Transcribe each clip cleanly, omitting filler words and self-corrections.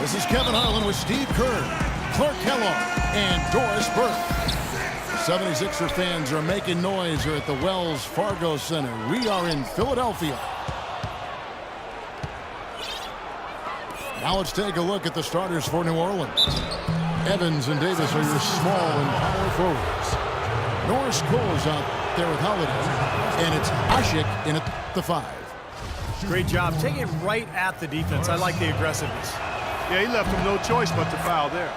This is Kevin Harlan with Steve Kerr, Clark Kellogg, and Doris Burke. 76er fans are making noise here at the Wells Fargo Center. We are in Philadelphia. Now let's take a look at the starters for New Orleans. Evans and Davis are your small and power forwards. Norris Cole's out there with Holiday, and it's Asik in at the 5. Great job taking it right at the defense. I like the aggressiveness. Yeah, he left him no choice but to foul there.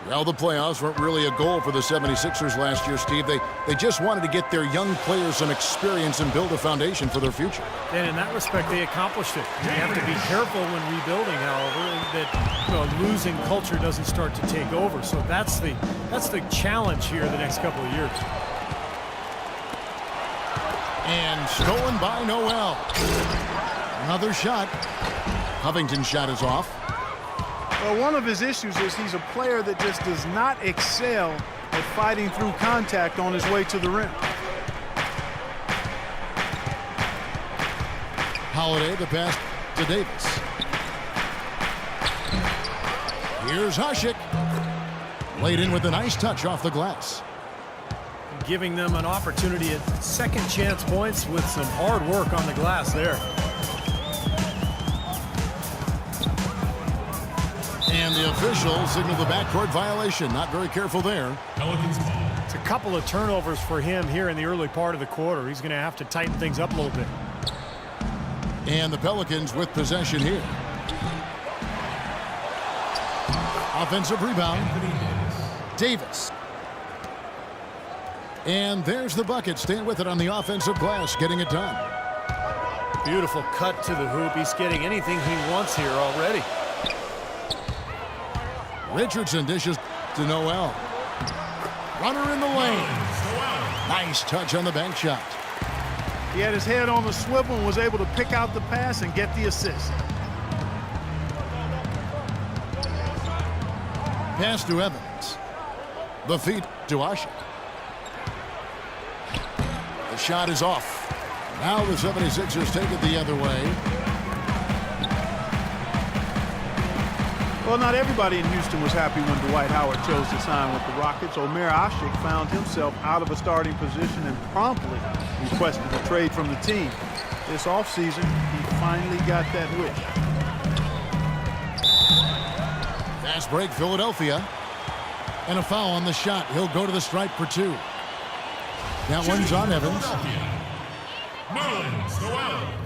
Well, the playoffs weren't really a goal for the 76ers last year, Steve. They just wanted to get their young players some experience and build a foundation for their future. And in that respect, they accomplished it. You have to be careful when rebuilding, however, that losing culture doesn't start to take over. So that's the challenge here the next couple of years. And stolen by Noel. Another shot. Covington's shot is off. Well, one of his issues is he's a player that just does not excel at fighting through contact on his way to the rim. Holiday, the pass to Davis. Here's Asik. Laid in with a nice touch off the glass. Giving them an opportunity at second chance points with some hard work on the glass there. And the official signaled the backcourt violation. Not very careful there. It's a couple of turnovers for him here in the early part of the quarter. He's going to have to tighten things up a little bit. And the Pelicans with possession here. Offensive rebound. Davis. And there's the bucket. Staying with it on the offensive glass, getting it done. Beautiful cut to the hoop. He's getting anything he wants here already. Richardson dishes to Noel. Runner in the lane. Nice touch on the bank shot. He had his head on the swivel and was able to pick out the pass and get the assist. Pass to Evans. The feed to Asik. The shot is off. Now the 76ers take it the other way. Well, not everybody in Houston was happy when Dwight Howard chose to sign with the Rockets. Omer Asik found himself out of a starting position and promptly requested a trade from the team. This offseason, he finally got that wish. Fast break, Philadelphia. And a foul on the shot. He'll go to the stripe for 2. That one's on Evans.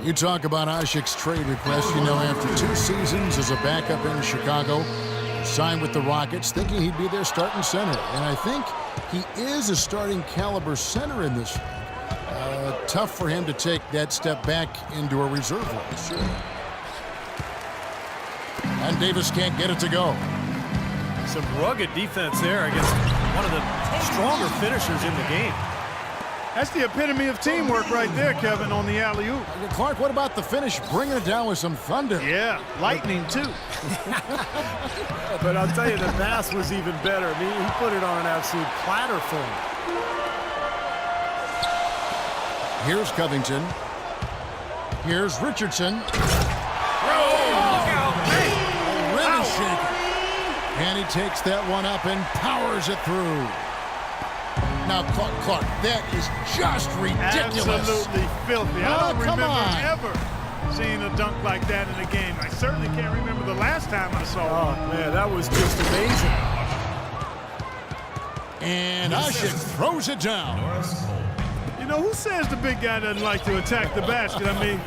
You talk about Asik's trade request. After 2 seasons as a backup in Chicago, signed with the Rockets, thinking he'd be their starting center. And I think he is a starting caliber center in this league. Tough for him to take that step back into a reserve role, sure. And Davis can't get it to go. Some rugged defense there against one of the stronger finishers in the game. That's the epitome of teamwork right there, Kevin, on the alley-oop. Clark, what about the finish? Bringing it down with some thunder. Yeah, lightning, too. But I'll tell you, the pass was even better. I mean, he put it on an absolute platter for him. Here's Covington. Here's Richardson. Rim shaker. And he takes that one up and powers it through. Now, Clark, that is just ridiculous. Absolutely filthy. I don't remember on. ever seeing a dunk like that in a game. I certainly can't remember the last time I saw one. Oh, man, that was just amazing. And Asik throws it down. Who says the big guy doesn't like to attack the basket? I mean,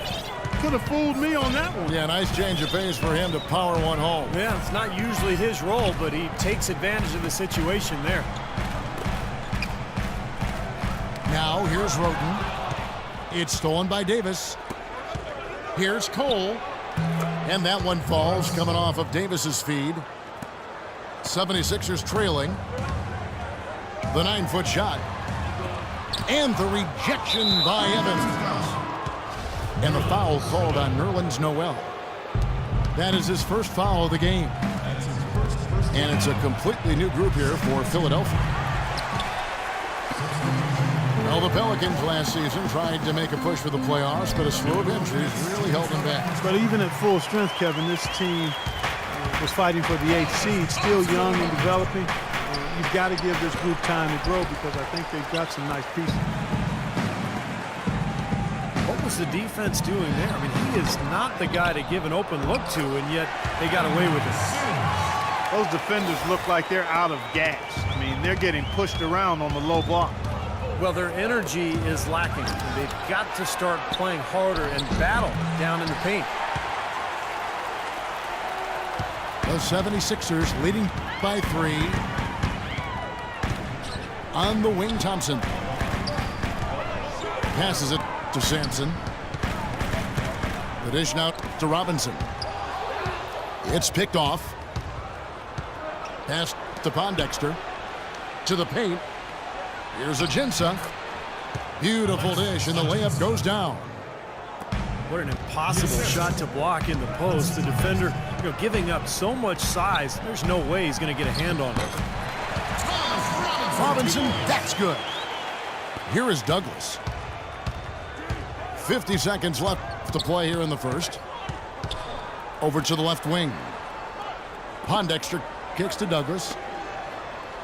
could have fooled me on that one. Yeah, nice change of pace for him to power one home. Yeah, it's not usually his role, but he takes advantage of the situation there. Now, here's Roten. It's stolen by Davis. Here's Cole. And that one falls, coming off of Davis's feed. 76ers trailing. The 9-foot shot. And the rejection by Evans. And the foul called on Nerlens Noel. That is his first foul of the game. And it's a completely new group here for Philadelphia. Well, the Pelicans last season tried to make a push for the playoffs, but a slew of injuries really held them back. But even at full strength, Kevin, this team was fighting for the 8th seed, still young and developing. You've got to give this group time to grow because I think they've got some nice pieces. What was the defense doing there? I mean, he is not the guy to give an open look to, and yet they got away with it. Those defenders look like they're out of gas. I mean, they're getting pushed around on the low block. Well, their energy is lacking. They've got to start playing harder and battle down in the paint. The 76ers leading by 3. On the wing, Thompson. Passes it to Sampson. The dish now to Robinson. It's picked off. Pass to Pondexter. To the paint. Here's Ajinça. Beautiful dish, and the layup goes down. What an impossible shot to block in the post. The defender, giving up so much size, there's no way he's going to get a hand on it. Robinson, that's good. Here is Douglas. 50 seconds left to play here in the first. Over to the left wing. Pondexter kicks to Douglas.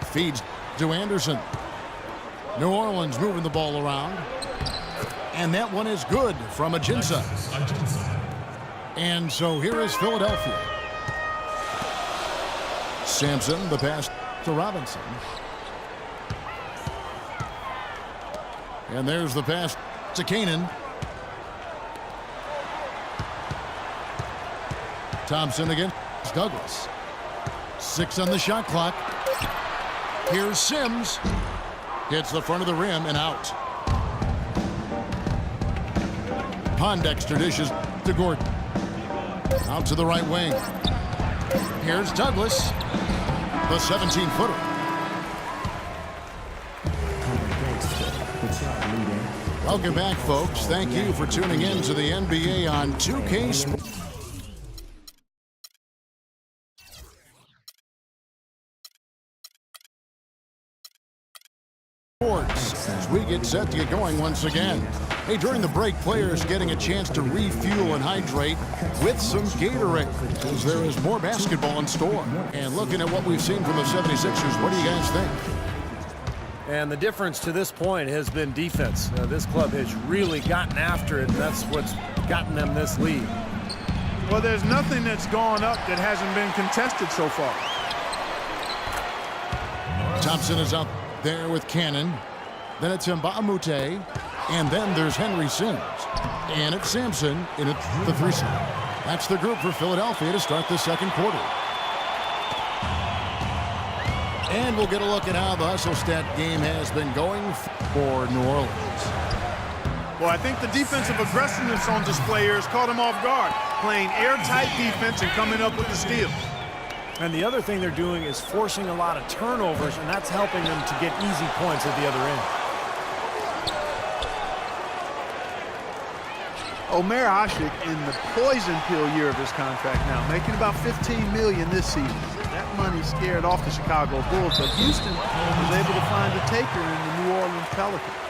Feeds to Anderson. New Orleans moving the ball around. And that one is good from Ajinça. And so here is Philadelphia. Sampson, the pass to Robinson. And there's the pass to Canaan. Thompson against Douglas. 6 on the shot clock. Here's Sims. Hits the front of the rim and out. Pondexter dishes to Gordon. Out to the right wing. Here's Douglas. The 17-footer. Welcome back, folks. Thank you for tuning in to the NBA on 2K Sports. As we get set to get going once again. Hey, during the break, players getting a chance to refuel and hydrate with some Gatorade, because there is more basketball in store. And looking at what we've seen from the 76ers, what do you guys think? And the difference to this point has been defense. This club has really gotten after it, and that's what's gotten them this lead. Well, there's nothing that's gone up that hasn't been contested so far. Thompson is out there with Cannon. Then it's Mbah a Moute. And then there's Henry Sims. And it's Sampson in the 3-side. That's the group for Philadelphia to start the second quarter. And we'll get a look at how the hustle stat game has been going for New Orleans. Well, I think the defensive aggressiveness on display here has caught them off guard, playing airtight defense and coming up with the steals. And the other thing they're doing is forcing a lot of turnovers, and that's helping them to get easy points at the other end. Omer Asik in the poison pill year of his contract now, making about $15 million this season. That money scared off the Chicago Bulls, but Houston was able to find a taker in the New Orleans Pelicans.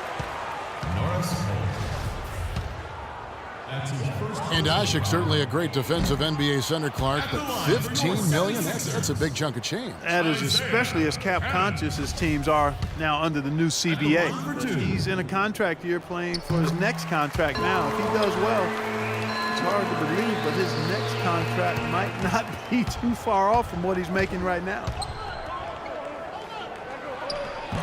And Asik certainly a great defensive NBA center, Clark, but $15 million, that's a big chunk of change. That is especially as cap conscious as teams are now under the new CBA. But he's in a contract year playing for his next contract now. If he does well, it's hard to believe, but his next contract might not be too far off from what he's making right now.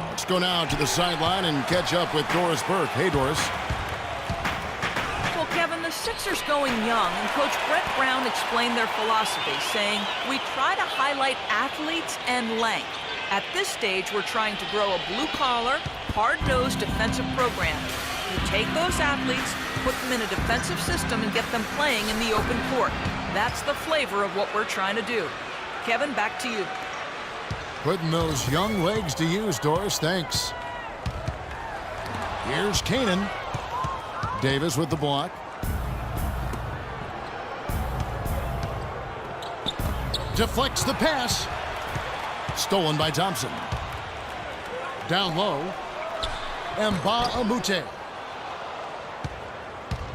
Let's go now to the sideline and catch up with Doris Burke. Hey, Doris. Sixers going young, and Coach Brett Brown explained their philosophy, saying, "We try to highlight athletes and length. At this stage, we're trying to grow a blue-collar, hard-nosed defensive program. You take those athletes, put them in a defensive system, and get them playing in the open court. That's the flavor of what we're trying to do." Kevin, back to you. Putting those young legs to use, Doris. Thanks. Here's Canaan. Davis with the block. Deflects the pass. Stolen by Thompson. Down low. Mbah-a-Moute.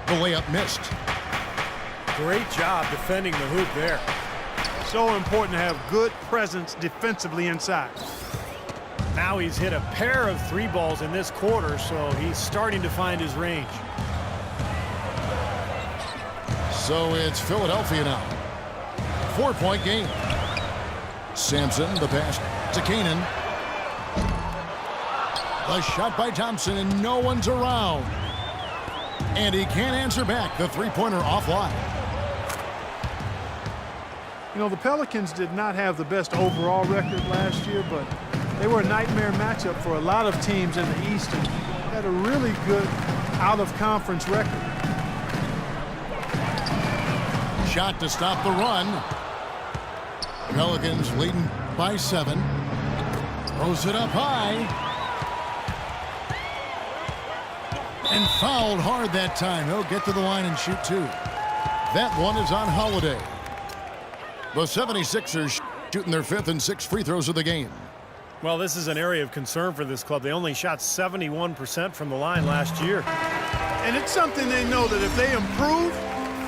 The layup missed. Great job defending the hoop there. So important to have good presence defensively inside. Now he's hit a pair of 3 balls in this quarter, so he's starting to find his range. So it's Philadelphia now. 4-point game. Sampson, the pass to Canaan. The shot by Thompson, and no one's around. And he can't answer back. The three-pointer offline. You know, the Pelicans did not have the best overall record last year, but they were a nightmare matchup for a lot of teams in the East and had a really good out-of-conference record. Shot to stop the run. Pelicans leading by 7. Throws it up high. And fouled hard that time. He'll get to the line and shoot 2. That one is on Holiday. The 76ers shooting their 5th and 6th free throws of the game. Well, this is an area of concern for this club. They only shot 71% from the line last year. And it's something they know that if they improve,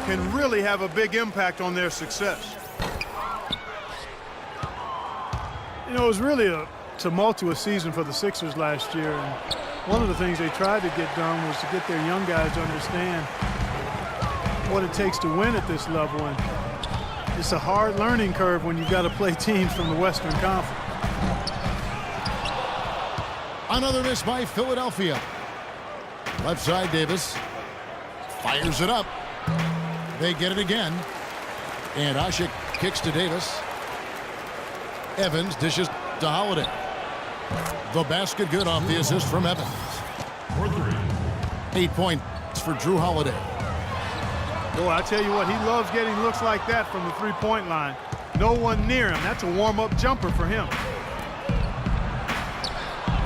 can really have a big impact on their success. You know, it was really a tumultuous season for the Sixers last year, and one of the things they tried to get done was to get their young guys to understand what it takes to win at this level. And it's a hard learning curve when you've got to play teams from the Western Conference. Another miss by Philadelphia. Left side, Davis fires it up. They get it again. And Asik kicks to Davis. Evans dishes to Holiday. The basket good off the assist from Evans. 8 points for Drew Holiday. Boy, I tell you what, he loves getting looks like that from the three-point line. No one near him. That's a warm-up jumper for him.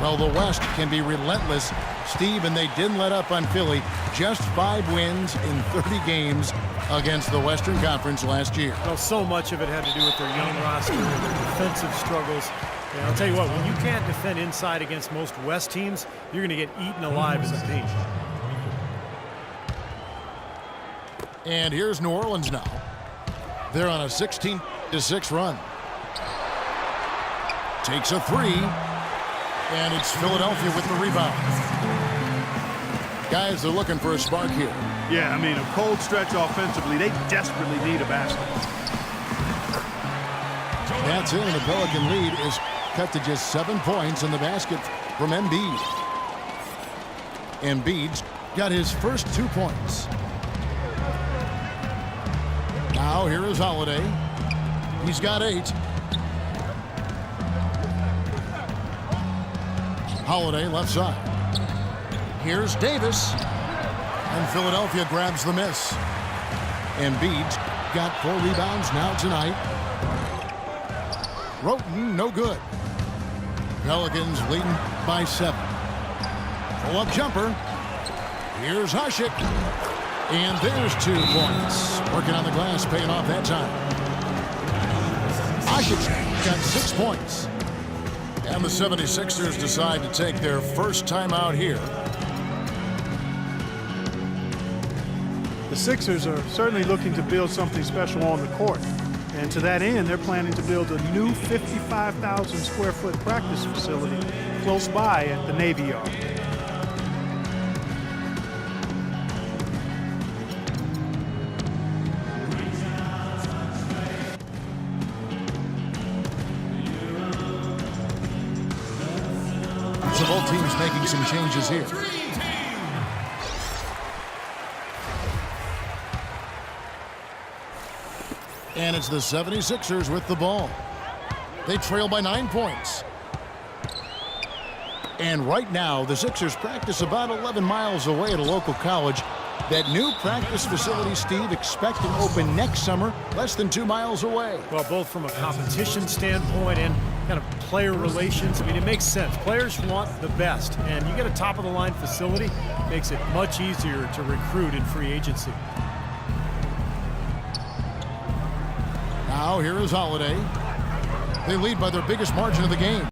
Well, the West can be relentless, Steve, and they didn't let up on Philly. Just 5 wins in 30 games against the Western Conference last year. Well, so much of it had to do with their young roster and their defensive struggles. And I'll tell you what, when you can't defend inside against most West teams, you're going to get eaten alive in the paint. And here's New Orleans now. They're on a 16-6 run. Takes a 3. And it's Philadelphia with the rebound. Guys, they're looking for a spark here. Yeah, I mean, a cold stretch offensively. They desperately need a basket. That's it, and the Pelican lead is cut to just 7 points in the basket from Embiid. Embiid's got his first 2 points. Now here is Holiday. He's got 8. Holiday left side. Here's Davis. And Philadelphia grabs the miss. Embiid's got 4 rebounds now tonight. Roten, no good. Pelicans leading by 7. Pull-up jumper. Here's Asik. And there's 2 points. Working on the glass, paying off that time. Asik's got 6 points. And the 76ers decide to take their first time out here. The Sixers are certainly looking to build something special on the court. And to that end, they're planning to build a new 55,000 square foot practice facility close by at the Navy Yard. So both teams making some changes here. And it's the 76ers with the ball. They trail by 9 points. And right now, the Sixers practice about 11 miles away at a local college. That new practice facility, Steve, expected to open next summer, less than 2 miles away. Well, both from a competition standpoint and kind of player relations, I mean, it makes sense. Players want the best, and you get a top-of-the-line facility, makes it much easier to recruit in free agency. Now here is Holiday. They lead by their biggest margin of the game.